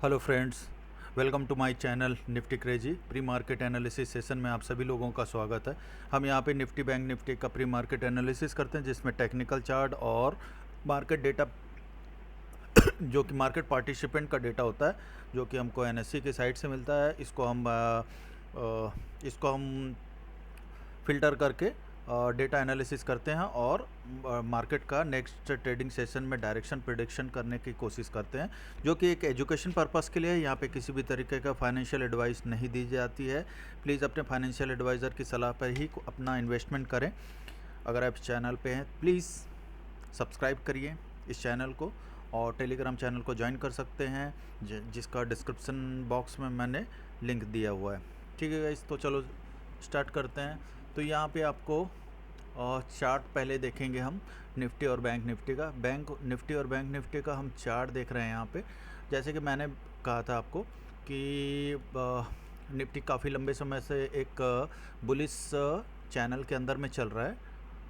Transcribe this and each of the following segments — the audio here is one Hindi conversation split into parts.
Hello friends, welcome to my channel Nifty crazy pre market analysis session में आप सभी लोगों का स्वागत है। हम यहां पे निफ्टी बैंक निफ्टी का प्री मार्केट एनालिसिस करते हैं, जिसमें टेक्निकल चार्ट और मार्केट डेटा जो कि मार्केट पार्टिसिपेंट का डेटा होता है, जो कि हमको एनएससी की साइट से मिलता है। इसको हम फ़िल्टर करके डेटा एनालिसिस करते हैं और मार्केट का नेक्स्ट ट्रेडिंग सेशन में डायरेक्शन प्रिडिक्शन करने की कोशिश करते हैं, जो कि एक एजुकेशन पर्पस के लिए है। यहाँ पे किसी भी तरीके का फाइनेंशियल एडवाइस नहीं दी जाती है। प्लीज़ अपने फाइनेंशियल एडवाइज़र की सलाह पर ही अपना इन्वेस्टमेंट करें। अगर आप इस चैनल पे हैं, प्लीज़ सब्सक्राइब करिए इस चैनल को और टेलीग्राम चैनल को ज्वाइन कर सकते हैं, जिसका डिस्क्रिप्शन बॉक्स में मैंने लिंक दिया हुआ है। ठीक है गाइस, तो चलो स्टार्ट करते हैं। तो यहाँ पे आपको चार्ट पहले देखेंगे हम निफ्टी और बैंक निफ्टी का। बैंक निफ्टी और बैंक निफ्टी का हम चार्ट देख रहे हैं यहाँ पे। जैसे कि मैंने कहा था आपको कि निफ्टी काफ़ी लंबे समय से एक बुलिश चैनल के अंदर में चल रहा है,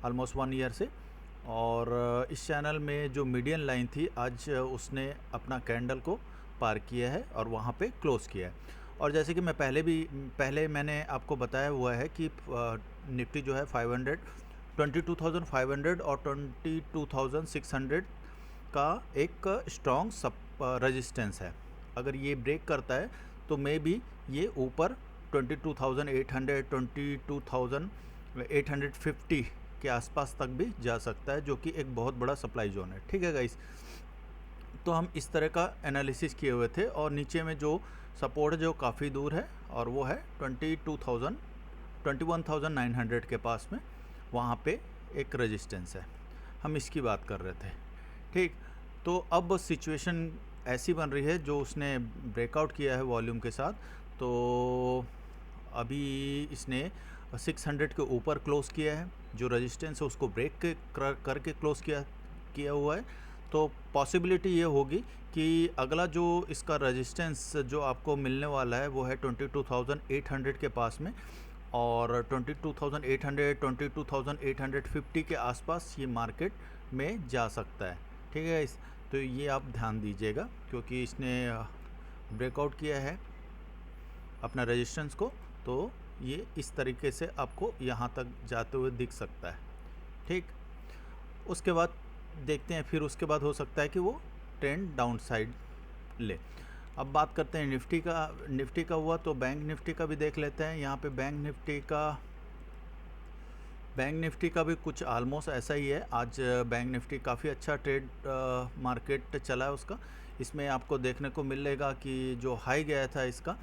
ऑलमोस्ट 1 ईयर से। और इस चैनल में जो मीडियन लाइन थी, आज उसने अपना कैंडल को पार किया है और वहाँ पे क्लोज़ किया है। और जैसे कि मैं पहले मैंने आपको बताया हुआ है कि निफ्टी जो है 22,500 और 22,600 का एक स्ट्रॉन्ग रेजिस्टेंस है। अगर ये ब्रेक करता है तो मे बी ये ऊपर 22,800 22,850 के आसपास तक भी जा सकता है, जो कि एक बहुत बड़ा सप्लाई जोन है। ठीक है गाइस, तो हम इस तरह का एनालिसिस किए हुए थे। और नीचे में जो सपोर्ट जो काफ़ी दूर है, और वो है 21,900 के पास में, वहाँ पे एक रेजिस्टेंस है। हम इसकी बात कर रहे थे। ठीक, तो अब सिचुएशन ऐसी बन रही है, जो उसने ब्रेकआउट किया है वॉल्यूम के साथ। तो अभी इसने 600 के ऊपर क्लोज़ किया है, जो रेजिस्टेंस है उसको ब्रेक करके क्लोज़ किया हुआ है। तो पॉसिबिलिटी ये होगी कि अगला जो इसका रेजिस्टेंस जो आपको मिलने वाला है वो है 22,800 के पास में, और 22,800 22,850 के आसपास ये मार्केट में जा सकता है। ठीक है, तो ये आप ध्यान दीजिएगा, क्योंकि इसने ब्रेकआउट किया है अपना रेजिस्टेंस को, तो ये इस तरीके से आपको यहाँ तक जाते हुए दिख सकता है। ठीक, उसके बाद देखते हैं, फिर उसके बाद हो सकता है कि वो ट्रेंड डाउन साइड ले। अब बात करते हैं निफ्टी का हुआ तो बैंक निफ्टी का भी देख लेते हैं। यहाँ पे बैंक निफ्टी का भी कुछ ऑलमोस्ट ऐसा ही है। आज बैंक निफ्टी काफ़ी अच्छा ट्रेड मार्केट चला है उसका। इसमें आपको देखने को मिलेगा कि जो हाई गया था इसका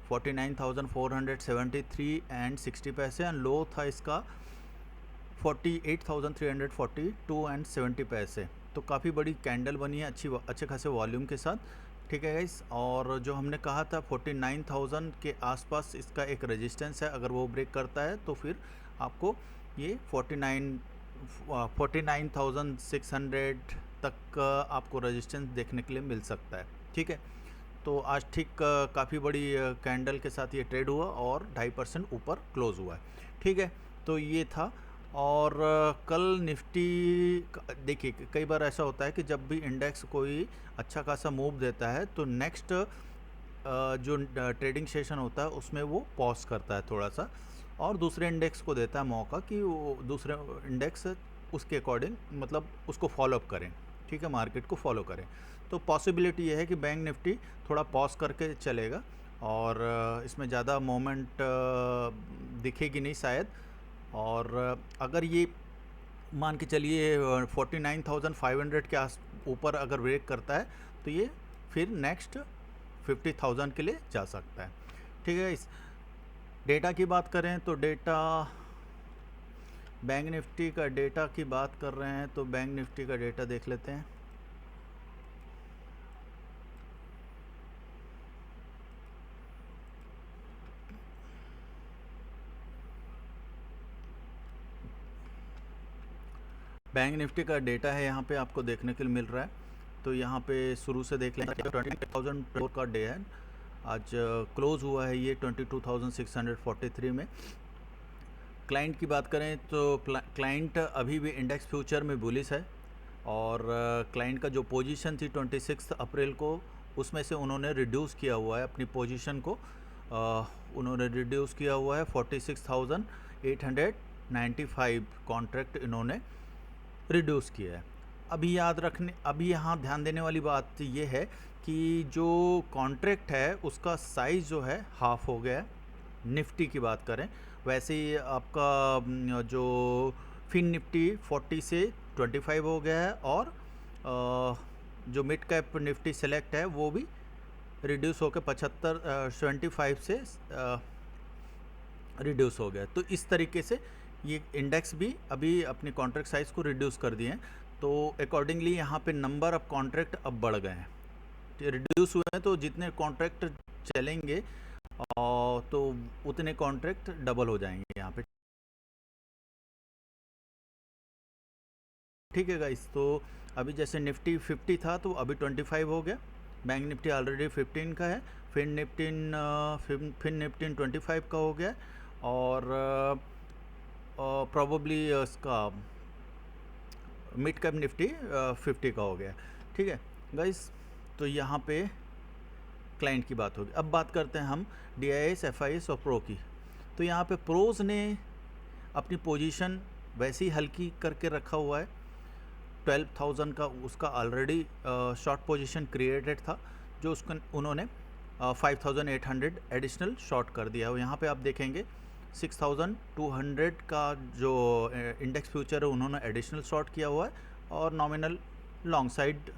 49,473 एंड 60 पैसे, एंड लो था इसका 48,342 एंड 70 पैसे। तो काफ़ी बड़ी कैंडल बनी है अच्छे खासे वॉल्यूम के साथ। ठीक है गाइस, और जो हमने कहा था 49,000 के आसपास इसका एक रेजिस्टेंस है। अगर वो ब्रेक करता है तो फिर आपको ये 49,600 तक आपको रेजिस्टेंस देखने के लिए मिल सकता है। ठीक है, तो आज ठीक काफ़ी बड़ी कैंडल के साथ ये ट्रेड हुआ और 2.5% ऊपर क्लोज़ हुआ है। ठीक है, तो ये था। और कल निफ्टी देखिए, कई बार ऐसा होता है कि जब भी इंडेक्स कोई अच्छा खासा मूव देता है तो नेक्स्ट जो ट्रेडिंग सेशन होता है उसमें वो पॉज करता है थोड़ा सा, और दूसरे इंडेक्स को देता है मौका कि वो दूसरे इंडेक्स उसके अकॉर्डिंग, मतलब उसको फॉलोअप करें। ठीक है, मार्केट को फॉलो करें। तो पॉसिबिलिटी ये है कि बैंक निफ्टी थोड़ा पॉज करके चलेगा और इसमें ज़्यादा मोमेंट दिखेगी नहीं शायद। और अगर ये मान के चलिए 49,500 के आस ऊपर अगर ब्रेक करता है तो ये फिर नेक्स्ट 50,000 के लिए जा सकता है। ठीक है, इस डेटा की बात करें तो बैंक निफ्टी का डेटा की बात कर रहे हैं, तो बैंक निफ्टी का डेटा देख लेते हैं। बैंक निफ्टी का डेटा है, यहाँ पे आपको देखने के लिए मिल रहा है। तो यहाँ पे शुरू से देख लें, 20,000 का डे है। आज क्लोज़ हुआ है ये 22,643 में। क्लाइंट की बात करें तो क्लाइंट अभी भी इंडेक्स फ्यूचर में बुलिश है, और क्लाइंट का जो पोजीशन थी 26 अप्रैल को उसमें से उन्होंने रिड्यूस किया हुआ है अपनी पोजीशन को, उन्होंने रिड्यूस किया हुआ है 46,895 कॉन्ट्रैक्ट इन्होंने रिड्यूस किया है। अभी यहाँ ध्यान देने वाली बात ये है कि जो कॉन्ट्रैक्ट है उसका साइज़ जो है हाफ हो गया है। निफ्टी की बात करें, वैसे ही आपका जो फिन निफ्टी 40 से 25 हो गया है, और जो मिड कैप निफ्टी सेलेक्ट है वो भी रिड्यूस होकर 75 से रिड्यूस हो गया। तो इस तरीके से ये इंडेक्स भी अभी अपनी कॉन्ट्रैक्ट साइज़ को रिड्यूस कर दिए हैं। तो अकॉर्डिंगली यहाँ पे नंबर ऑफ कॉन्ट्रैक्ट अब बढ़ गए हैं, रिड्यूस हुए हैं, तो जितने कॉन्ट्रैक्ट चलेंगे तो उतने कॉन्ट्रैक्ट डबल हो जाएंगे यहाँ पे। ठीक है गाइस, तो अभी जैसे निफ्टी 50 था तो अभी 25 हो गया, बैंक निफ्टी ऑलरेडी 15 का है, फिन निफ्टी 25 का हो गया, और प्रॉबली इसका मिड कैप निफ्टी 50 का हो गया। ठीक है गाइस, तो यहाँ पे क्लाइंट की बात होगी। अब बात करते हैं हम DIS, FIS और प्रो की। तो यहाँ पे प्रोज ने अपनी पोजीशन वैसे ही हल्की करके रखा हुआ है। 12,000 का उसका ऑलरेडी शॉर्ट पोजीशन क्रिएटेड था, जो उसको उन्होंने 5,800 एडिशनल शॉर्ट कर दिया है। यहाँ पे आप देखेंगे 6,200 का जो इंडेक्स फ्यूचर है उन्होंने एडिशनल शॉर्ट किया हुआ है, और नॉमिनल लॉन्ग साइड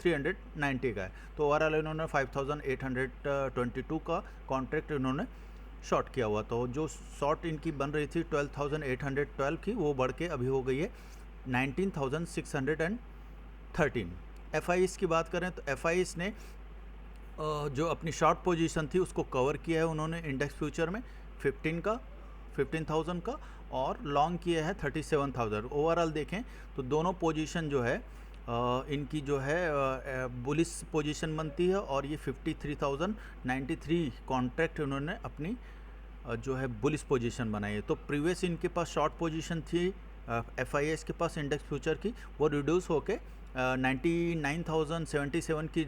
390 का है। तो ओवरऑल इन्होंने 5,822 का कॉन्ट्रैक्ट इन्होंने शॉर्ट किया हुआ। तो जो शॉर्ट इनकी बन रही थी 12,812 की, वो बढ़ के अभी हो गई है 19,613। FIS की बात करें तो FIS ने जो अपनी शॉर्ट पोजीशन थी उसको कवर किया है उन्होंने इंडेक्स फ्यूचर में 15,000 का, और लॉन्ग किया है 37,000। ओवरऑल देखें तो दोनों पोजीशन जो है इनकी जो है बुलिश पोजीशन बनती है, और ये 53,093 कॉन्ट्रैक्ट उन्होंने अपनी जो है बुलिश पोजीशन बनाई है। तो प्रीवियस इनके पास शॉर्ट पोजीशन थी FIS के पास इंडेक्स फ्यूचर की, वो रिड्यूस होके 99,077 की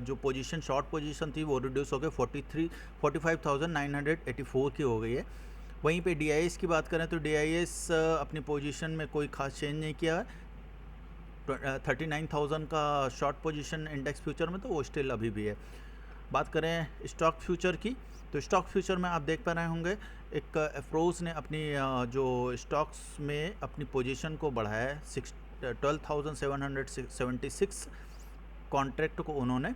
जो पोजीशन शॉर्ट पोजीशन थी वो रिड्यूस होकर 45,984 की हो गई है। वहीं पे DIS की बात करें तो DIS अपनी पोजीशन में कोई खास चेंज नहीं किया है। 39,000 का शॉर्ट पोजीशन इंडेक्स फ्यूचर में, तो वो स्टिल अभी भी है। बात करें स्टॉक फ्यूचर की, तो स्टॉक फ्यूचर में आप देख पा रहे होंगे एक अप्रोच ने अपनी जो स्टॉक्स में अपनी पोजीशन को बढ़ाया है। 12,776 कॉन्ट्रैक्ट को उन्होंने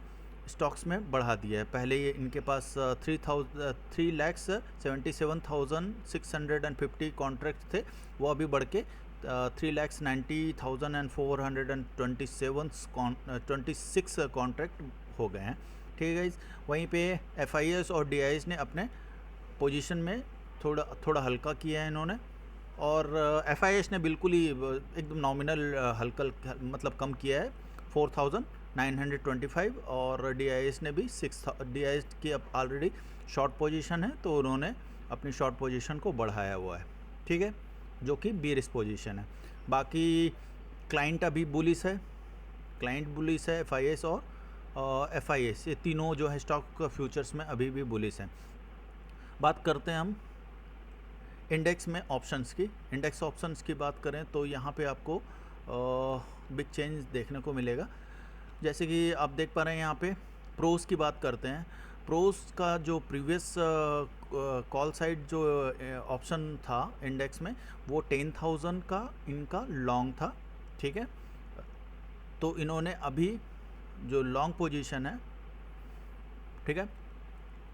स्टॉक्स में बढ़ा दिया है। पहले ये इनके पास 3,77,650 कॉन्ट्रैक्ट थे, वो अभी बढ़ के 3,90,426 कॉन्ट्रैक्ट हो गए हैं। ठीक है, वहीं पे FIS और DIS ने अपने पोजीशन में थोड़ा हल्का किया है इन्होंने, और FIS ने बिल्कुल ही एकदम नॉमिनल हल्का मतलब कम किया है 4,925, और DIS ने भी DIS की अब ऑलरेडी शॉर्ट पोजीशन है तो उन्होंने अपनी शॉर्ट पोजीशन को बढ़ाया हुआ है। ठीक है, जो कि बेरिश पोजीशन है। बाकी क्लाइंट अभी बुलिश है, FIS और FIS, ये तीनों जो है स्टॉक फ्यूचर्स में अभी भी बुलिश हैं। बात करते हैं हम इंडेक्स में ऑप्शंस की। इंडेक्स ऑप्शंस की बात करें तो यहाँ पे आपको बिग चेंज देखने को मिलेगा। जैसे कि आप देख पा रहे हैं यहाँ पे प्रोस की बात करते हैं। प्रोस का जो प्रीवियस कॉल साइड जो ऑप्शन था इंडेक्स में, वो 10,000 का इनका लॉन्ग था। ठीक है, तो इन्होंने अभी जो लॉन्ग पोजीशन है, ठीक है,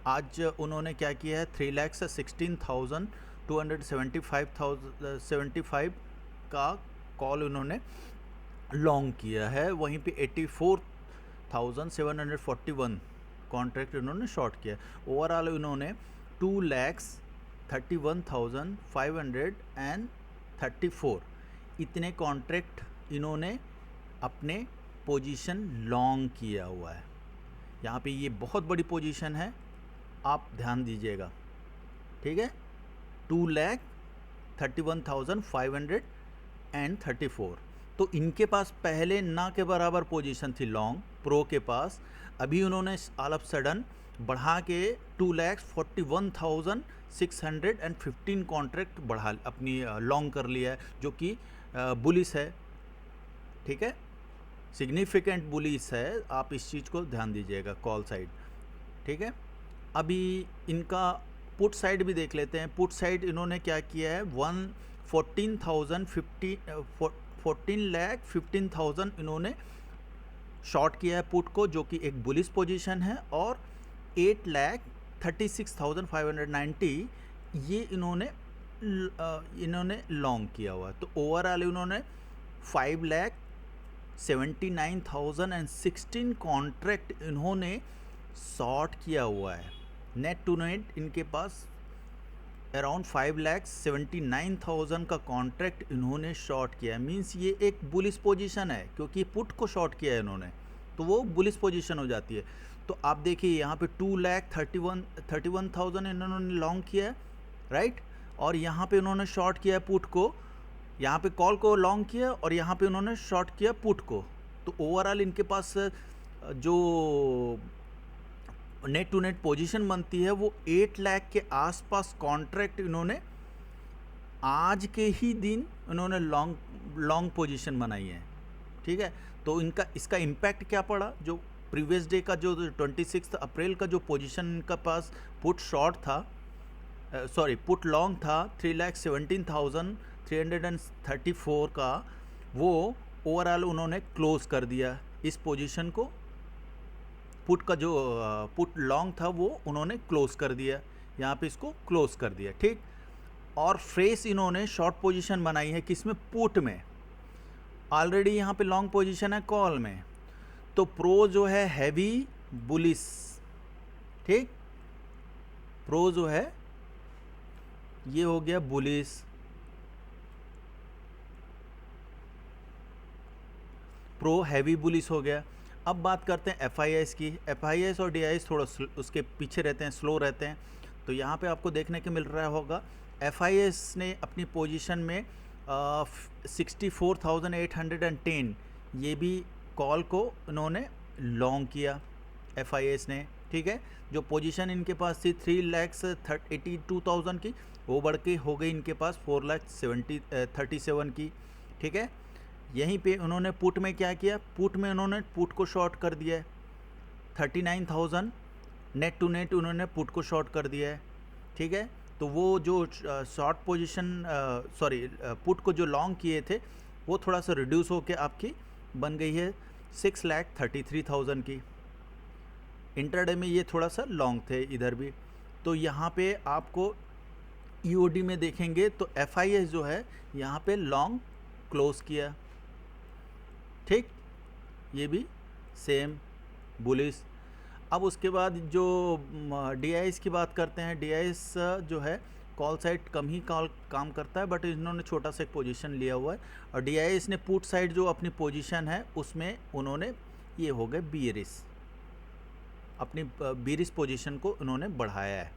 आज उन्होंने क्या किया है 3,16,275 का कॉल उन्होंने लॉन्ग किया है। वहीं पे 84,741 कॉन्ट्रैक्ट उन्होंने शॉर्ट किया। ओवरऑल उन्होंने 2,31,534 इतने कॉन्ट्रैक्ट इन्होंने अपने पोजीशन लॉन्ग किया हुआ है। यहाँ पे ये बहुत बड़ी पोजीशन है, आप ध्यान दीजिएगा। ठीक है, 2,31,534। तो इनके पास पहले ना के बराबर पोजीशन थी लॉन्ग प्रो के पास, अभी उन्होंने ऑल ऑफ सडन बढ़ा के 2,41,615 कॉन्ट्रैक्ट बढ़ा अपनी लॉन्ग कर लिया है, जो कि बुलिस है, ठीक है, सिग्निफिकेंट बुलिस है। आप इस चीज़ को ध्यान दीजिएगा कॉल साइड, ठीक है। अभी इनका पुट साइड भी देख लेते हैं। पुट साइड इन्होंने क्या किया है, 14,15,000 इन्होंने शॉर्ट किया है पुट को, जो कि एक बुलिश पोजीशन है, और 8,36,590 ये इन्होंने लॉन्ग किया हुआ है। तो ओवरऑल इन्होंने 5,79,016 कॉन्ट्रैक्ट इन्होंने शॉर्ट किया हुआ है। नेट टू नेट इनके पास अराउंड 5,79,000 का कॉन्ट्रैक्ट इन्होंने शॉर्ट किया है। मींस ये एक बुलिश पोजीशन है, क्योंकि पुट को शॉर्ट किया है इन्होंने, तो वो बुलिश पोजीशन हो जाती है। तो आप देखिए यहाँ पे 2,31,000 इन्होंने लॉन्ग किया है, राइट, और यहाँ पे इन्होंने शॉर्ट किया है पुट को, यहाँ पे कॉल को लॉन्ग किया और यहाँ पे उन्होंने शॉर्ट किया पुट को। तो ओवरऑल इनके पास जो नेट टू नेट पोजीशन बनती है वो 8 लाख के आसपास कॉन्ट्रैक्ट इन्होंने आज के ही दिन इन्होंने लॉन्ग पोजीशन बनाई है, ठीक है। तो इनका इसका इम्पैक्ट क्या पड़ा, जो प्रीवियस डे का जो 26 अप्रैल का जो पोजीशन इनका पास पुट शॉर्ट था, सॉरी पुट लॉन्ग था 3,17,334 का, वो ओवरऑल उन्होंने क्लोज कर दिया इस पोजीशन को। पुट का जो पुट लॉन्ग था वो उन्होंने क्लोज कर दिया, यहाँ पे इसको क्लोज कर दिया, ठीक। और फ्रेश इन्होंने शॉर्ट पोजीशन बनाई है किसमें, पुट में। ऑलरेडी यहाँ पे लॉन्ग पोजीशन है कॉल में, तो प्रो जो है हैवी बुलिश, ठीक, प्रो जो है ये हो गया बुलिश, प्रो हैवी बुलिश हो गया। अब बात करते हैं FIS की। FIS और DIS थोड़ा उसके पीछे रहते हैं, स्लो रहते हैं। तो यहाँ पे आपको देखने को मिल रहा होगा FIS ने अपनी पोजीशन में 64,810 ये भी कॉल को इन्होंने लॉन्ग किया FIS ने, ठीक है। जो पोजीशन इनके पास थी 3,82,000 की, वो बढ़ के हो गई इनके पास 4,37 की, ठीक है। यहीं पे उन्होंने पुट में क्या किया, पुट में उन्होंने पुट को शॉर्ट कर दिया है 39,000, नेट टू नेट उन्होंने पुट को शॉर्ट कर दिया है, ठीक है। तो वो जो शॉर्ट पोजीशन सॉरी पुट को जो लॉन्ग किए थे वो थोड़ा सा रिड्यूस होके आपकी बन गई है 6,33,000 की। इंटरडे में ये थोड़ा सा लॉन्ग थे इधर भी। तो यहाँ पे आपको EOD में देखेंगे तो FIS जो है यहाँ पे लॉन्ग क्लोज किया, ठीक, ये भी सेम बुलिश। अब उसके बाद जो DIS की बात करते हैं, DIS जो है कॉल साइड कम ही काम करता है, बट इन्होंने छोटा सा एक पोजीशन लिया हुआ है। और DIS ने पुट साइड जो अपनी पोजीशन है उसमें उन्होंने ये हो गए बीरिश, अपनी बीरिश पोजीशन को उन्होंने बढ़ाया है,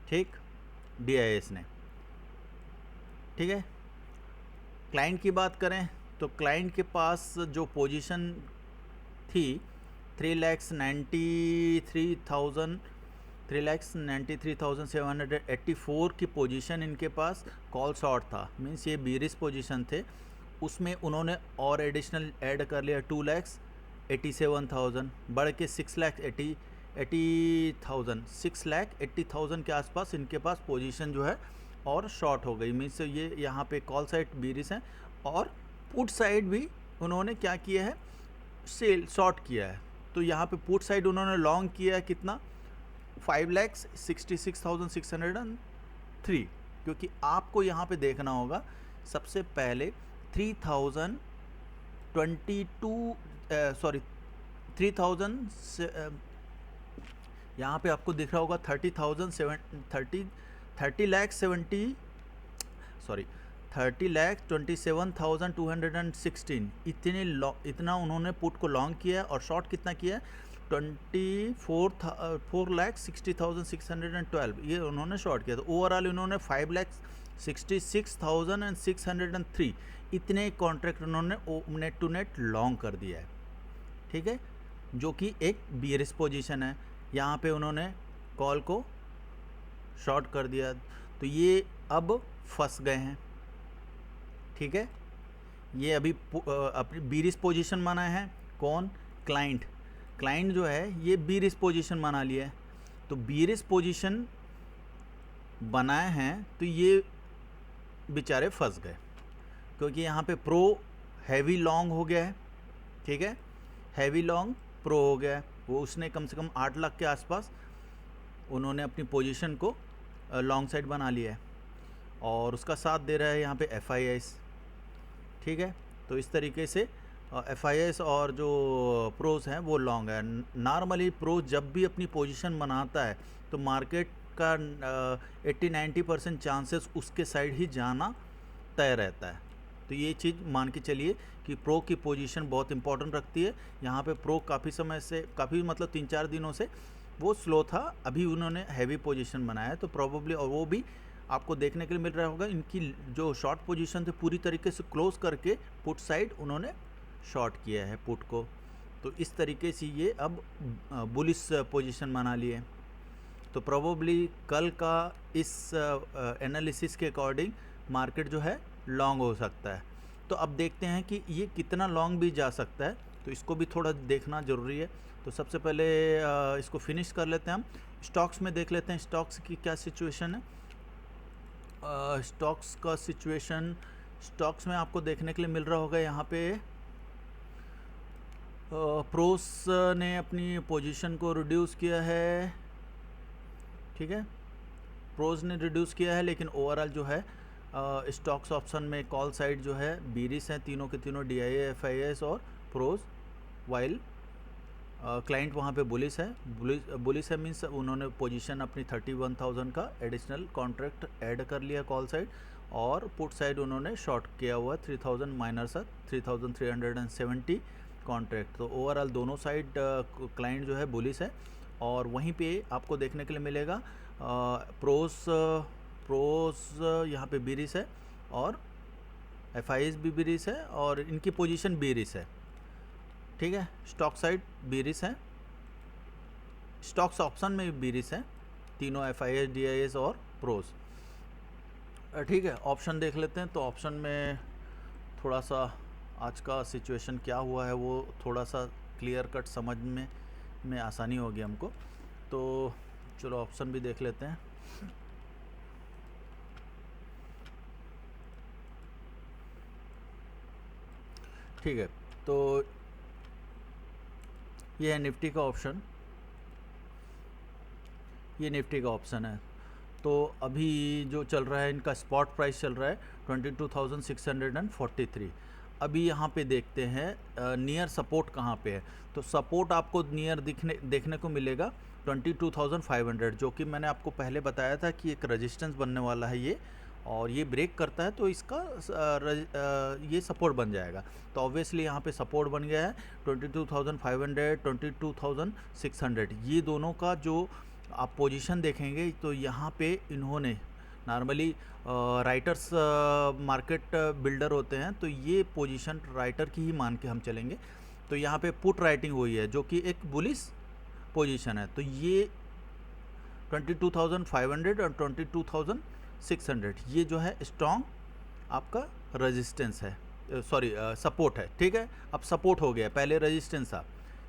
ठीक, DIS ने, ठीक है। क्लाइंट की बात करें तो क्लाइंट के पास जो पोजीशन थी 3,93,784 की पोजीशन इनके पास कॉल शॉर्ट था, मीन्स ये बीरिश पोजीशन थे। उसमें उन्होंने और एडिशनल ऐड कर लिया 2,87,000, बढ़ के 6,80,000 के आसपास इनके पास पोजीशन जो है और शॉर्ट हो गई। मीन्स ये यहाँ पे कॉल साइड बीरिश है, और पुट साइड भी उन्होंने क्या किया है, सेल शॉर्ट किया है। तो यहाँ पे पुट साइड उन्होंने लॉन्ग किया है कितना, 5,66,603, क्योंकि आपको यहाँ पे देखना होगा सबसे पहले 30,000 यहाँ पे आपको दिख रहा होगा 30,27,216 इतना उन्होंने पुट को लॉन्ग किया है, और शॉर्ट कितना किया है 4,60,612 ये उन्होंने शॉर्ट किया। तो ओवरऑल इन्होंने 66,603 इतने कॉन्ट्रैक्ट उन्होंने नेट टू नेट लॉन्ग कर दिया है, ठीक है, जो कि एक बियरिश पोजीशन है। यहाँ पे उन्होंने कॉल को शॉर्ट कर दिया, तो ये अब फंस गए हैं, ठीक है। ये अभी अपनी बियरिश पोजीशन बना है, कौन? क्लाइंट जो है ये बियरिश पोजीशन बना लिया है। तो बियरिश पोजीशन बनाए हैं तो ये बेचारे फंस गए, क्योंकि यहाँ पे प्रो हैवी लॉन्ग हो गया है, ठीक है, हैवी लॉन्ग प्रो हो गया है। वो उसने कम से कम 8 लाख के आसपास उन्होंने अपनी पोजीशन को लॉन्ग साइड बना लिया है, और उसका साथ दे रहा है यहाँ पे FIS, ठीक है। तो इस तरीके से FIS और जो प्रोज हैं वो लॉन्ग है। नॉर्मली प्रोज जब भी अपनी पोजीशन बनाता है तो मार्केट का 80-90% चांसेस उसके साइड ही जाना तय रहता है। तो ये चीज़ मान के चलिए कि प्रो की पोजीशन बहुत इंपॉर्टेंट रखती है। यहाँ पे प्रो काफ़ी समय से, काफ़ी मतलब 3-4 दिनों से वो स्लो था, अभी उन्होंने हैवी पोजीशन बनाया है, तो प्रॉबेबली, और वो भी आपको देखने के लिए मिल रहा होगा, इनकी जो शॉर्ट पोजीशन थे पूरी तरीके से क्लोज करके पुट साइड उन्होंने शॉर्ट किया है पुट को। तो इस तरीके से ये अब बुलिश पोजीशन बना लिए। तो प्रोबेबली कल का इस एनालिसिस के अकॉर्डिंग मार्केट जो है लॉन्ग हो सकता है। तो अब देखते हैं कि ये कितना लॉन्ग भी जा सकता है, तो इसको भी थोड़ा देखना ज़रूरी है। तो सबसे पहले इसको फिनिश कर लेते हैं हम। स्टॉक्स में देख लेते हैं स्टॉक्स की क्या सिचुएशन है। स्टॉक्स का सिचुएशन, स्टॉक्स में आपको देखने के लिए मिल रहा होगा यहाँ पे प्रोस ने अपनी पोजीशन को रिड्यूस किया है, ठीक है, प्रोज ने रिड्यूस किया है, लेकिन ओवरऑल जो है स्टॉक्स ऑप्शन में कॉल साइड जो है बीरिस हैं, तीनों के तीनों DIA, FIS और प्रोज, वाइल क्लाइंट वहाँ पे बुलिस है मीन्स उन्होंने पोजीशन अपनी 31,000 का एडिशनल कॉन्ट्रैक्ट ऐड कर लिया कॉल साइड, और पुट साइड उन्होंने शॉर्ट किया हुआ 3,000 माइनस 3,370 कॉन्ट्रैक्ट। तो ओवरऑल दोनों साइड क्लाइंट जो है बुलिस है। और वहीं पे आपको देखने के लिए मिलेगा प्रोस यहाँ पे बीरिस है, और FIS भी बीरिस है, और इनकी पोजीशन बीरिस है, ठीक है। स्टॉक साइड बीरिस है, स्टॉक्स ऑप्शन में भी बीरिस है, तीनों FIS, DIS और प्रोस, ठीक है। ऑप्शन देख लेते हैं। तो ऑप्शन में थोड़ा सा आज का सिचुएशन क्या हुआ है वो थोड़ा सा क्लियर कट समझ में आसानी होगी हमको। तो चलो ऑप्शन भी देख लेते हैं। ठीक है, तो ये है निफ्टी का ऑप्शन, ये निफ्टी का ऑप्शन है। तो अभी जो चल रहा है इनका स्पॉट प्राइस चल रहा है 22,643। अभी यहाँ पे देखते हैं नियर सपोर्ट कहाँ पे है। तो सपोर्ट आपको नियर देखने को मिलेगा 22,500, जो कि मैंने आपको पहले बताया था कि एक रेजिस्टेंस बनने वाला है ये, और ये ब्रेक करता है तो इसका ये सपोर्ट बन जाएगा। तो ऑब्वियसली यहाँ पे सपोर्ट बन गया है 22,500, 22,600, ये दोनों का जो आप पोजीशन देखेंगे तो यहाँ पे इन्होंने नॉर्मली राइटर्स मार्केट बिल्डर होते हैं, तो ये पोजीशन राइटर की ही मान के हम चलेंगे। तो यहाँ पे पुट राइटिंग हुई है जो कि एक बुलिश पोजीशन है। तो ये 22,500 और 22,600 ये जो है स्ट्रॉन्ग आपका रेजिस्टेंस है, सॉरी सपोर्ट है, ठीक है। अब सपोर्ट हो गया, पहले रेजिस्टेंस था,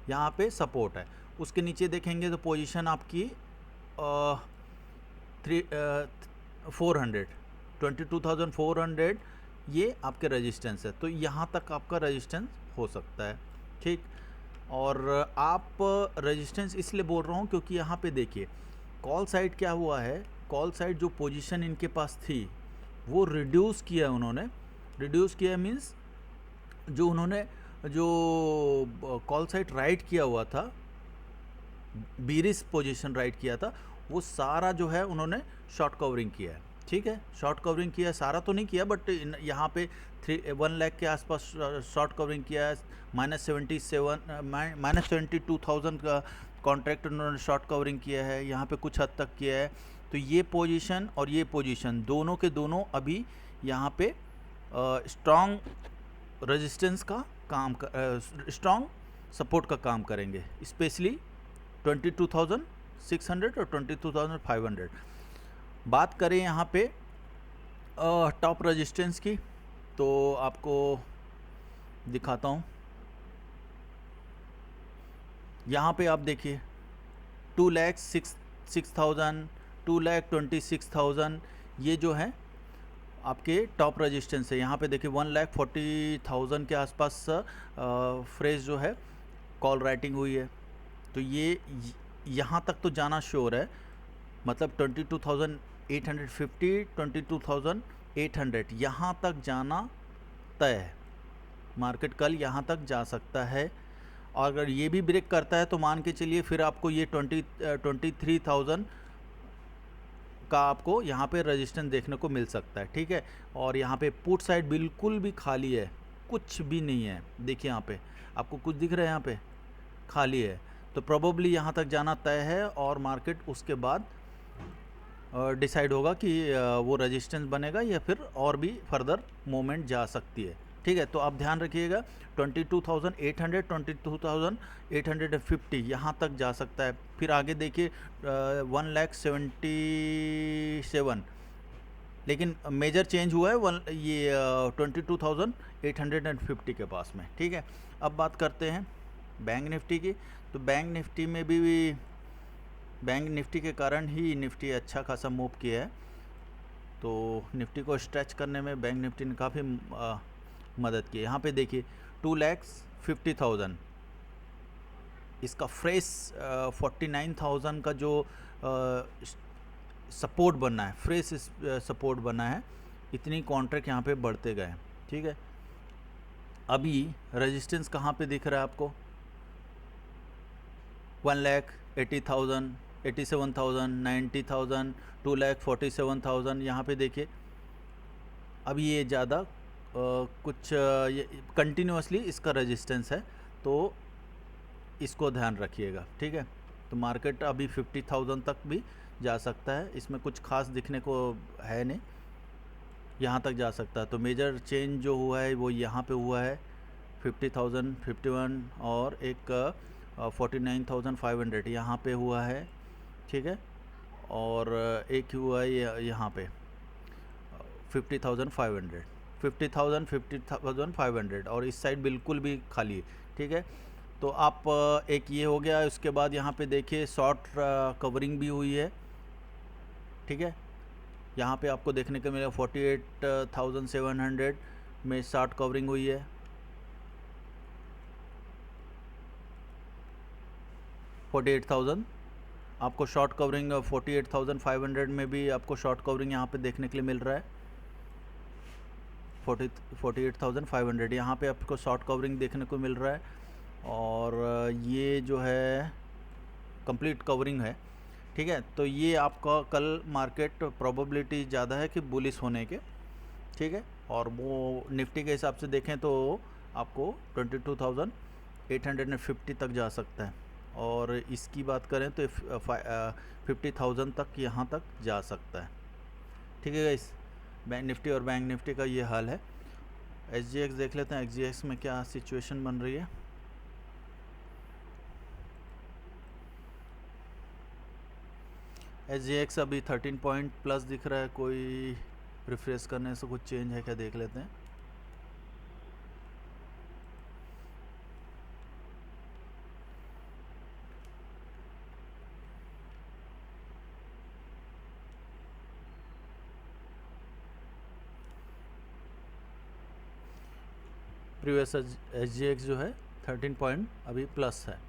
यहाँ पे सपोर्ट है। उसके नीचे देखेंगे तो पोजीशन आपकी 400, 22,400 ये आपके रेजिस्टेंस है। तो यहाँ तक आपका रेजिस्टेंस हो सकता है, ठीक। और आप रेजिस्टेंस इसलिए बोल रहा हूँ क्योंकि यहाँ पे देखिए कॉल साइड क्या हुआ है, कॉल साइड जो पोजीशन इनके पास थी वो रिड्यूस किया उन्होंने। रिड्यूस किया मीन्स जो उन्होंने जो कॉल साइड राइट किया हुआ था, बीरिस पोजीशन राइट किया था, वो सारा जो है उन्होंने शॉर्ट कवरिंग किया है, ठीक है। शॉर्ट कवरिंग किया है, सारा तो नहीं किया, बट यहाँ पे 1 लाख के आसपास शॉर्ट कवरिंग किया है। -72,000 का कॉन्ट्रैक्ट उन्होंने शॉर्ट कवरिंग किया है, यहाँ पे कुछ हद तक किया है। तो ये पोजीशन और ये पोजीशन दोनों के दोनों अभी यहाँ पे स्ट्रॉन्ग रेजिस्टेंस का काम स्ट्रॉन्ग सपोर्ट का काम करेंगे, स्पेशली 22,600 और 22,500। बात करें यहाँ पे टॉप रेजिस्टेंस की, तो आपको दिखाता हूँ। यहाँ पे आप देखिए 2,06,000, 2,26,000 ये जो है आपके टॉप रेजिस्टेंस है। यहाँ पे देखिए 1,40,000 के आसपास फ्रेश जो है कॉल राइटिंग हुई है। तो ये यहाँ तक तो जाना श्योर है, मतलब 22,850, 22,800 यहाँ तक जाना तय है। मार्केट कल यहाँ तक जा सकता है, और अगर ये भी ब्रेक करता है तो मान के चलिए फिर आपको ये 23,000 का आपको यहाँ पे रेजिस्टेंस देखने को मिल सकता है। ठीक है, और यहाँ पे पुट साइड बिल्कुल भी खाली है, कुछ भी नहीं है। देखिए यहाँ पे आपको कुछ दिख रहा है, यहाँ पे खाली है। तो प्रोबेबली यहाँ तक जाना तय है, और मार्केट उसके बाद डिसाइड होगा कि वो रेजिस्टेंस बनेगा या फिर और भी फर्दर मूवमेंट जा सकती है। ठीक है, तो आप ध्यान रखिएगा 22,800, 22,850 यहाँ तक जा सकता है। फिर आगे देखिए 1,77,000, लेकिन मेजर चेंज हुआ है 22,850 के पास में। ठीक है, अब बात करते हैं बैंक निफ्टी की। तो बैंक निफ्टी में भी बैंक निफ्टी के कारण ही निफ्टी अच्छा खासा मूव किया है। तो निफ्टी को स्ट्रेच करने में बैंक निफ्टी ने काफ़ी मदद की है। यहाँ पे देखिए 2,50,000 इसका फ्रेश 49,000 का जो सपोर्ट बना है, फ्रेश सपोर्ट बना है। इतनी कॉन्ट्रैक्ट यहाँ पे बढ़ते गए। ठीक है, अभी रेजिस्टेंस कहाँ पे दिख रहा है आपको? 1,80,000, 87,000, 90,000, 2,47,000 यहाँ पे देखिए। अभी ये ज़्यादा कुछ कंटिन्यूसली इसका रेजिस्टेंस है, तो इसको ध्यान रखिएगा। ठीक है, तो मार्केट अभी 50,000 तक भी जा सकता है, इसमें कुछ खास दिखने को है नहीं, यहाँ तक जा सकता है। तो मेजर चेंज जो हुआ है वो यहाँ पे हुआ है 50,000, 51 और एक 49,500 यहाँ पे हुआ है। ठीक है, और एक हुआ है यहाँ पे 50,500, 50,000, 50,500, और इस साइड बिल्कुल भी खाली है। ठीक है, तो आप एक ये हो गया। उसके बाद यहाँ पे देखिए शॉर्ट कवरिंग भी हुई है। ठीक है, यहाँ पे आपको देखने को मिलेगा 48,700 में शॉर्ट कवरिंग हुई है। 48,000 आपको शॉर्ट कवरिंग, 48,500 में भी आपको शॉर्ट कवरिंग यहाँ पे देखने के लिए मिल रहा है। 48,500 यहाँ पे आपको शॉर्ट कवरिंग देखने को मिल रहा है, और ये जो है कंप्लीट कवरिंग है। ठीक है, तो ये आपका कल मार्केट प्रोबेबिलिटी ज़्यादा है कि बुलिश होने के। ठीक है, और वो निफ्टी के हिसाब से देखें तो आपको 22,850 तक जा सकता है, और इसकी बात करें तो 50,000 तक यहाँ तक जा सकता है। ठीक है गाइस, बैंक निफ्टी और बैंक निफ्टी का ये हाल है। SGX देख लेते हैं, SGX में क्या सिचुएशन बन रही है। SGX अभी 13 पॉइंट प्लस दिख रहा है। कोई रिफ्रेश करने से कुछ चेंज है क्या, देख लेते हैं। प्रीवियस SGX जो है 13 पॉइंट अभी प्लस है।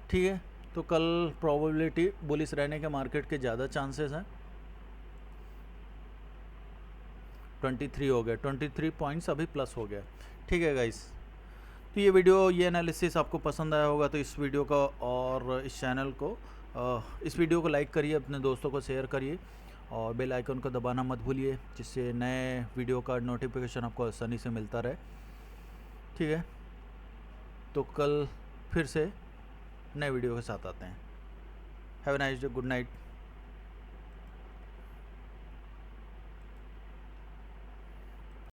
ठीक है, तो कल प्रोबेबिलिटी बुलिश रहने के मार्केट के ज़्यादा चांसेस हैं। 23 हो गया, 23 पॉइंट्स अभी प्लस हो गया। ठीक है गाइस, तो ये वीडियो, ये एनालिसिस आपको पसंद आया होगा तो इस वीडियो को और इस चैनल को, इस वीडियो को लाइक करिए, अपने दोस्तों को शेयर करिए, और बेल आइकन को दबाना मत भूलिए, जिससे नए वीडियो का नोटिफिकेशन आपको आसानी से मिलता रहे। ठीक है, तो कल फिर से नए वीडियो के साथ आते हैं। Have a nice day, good night.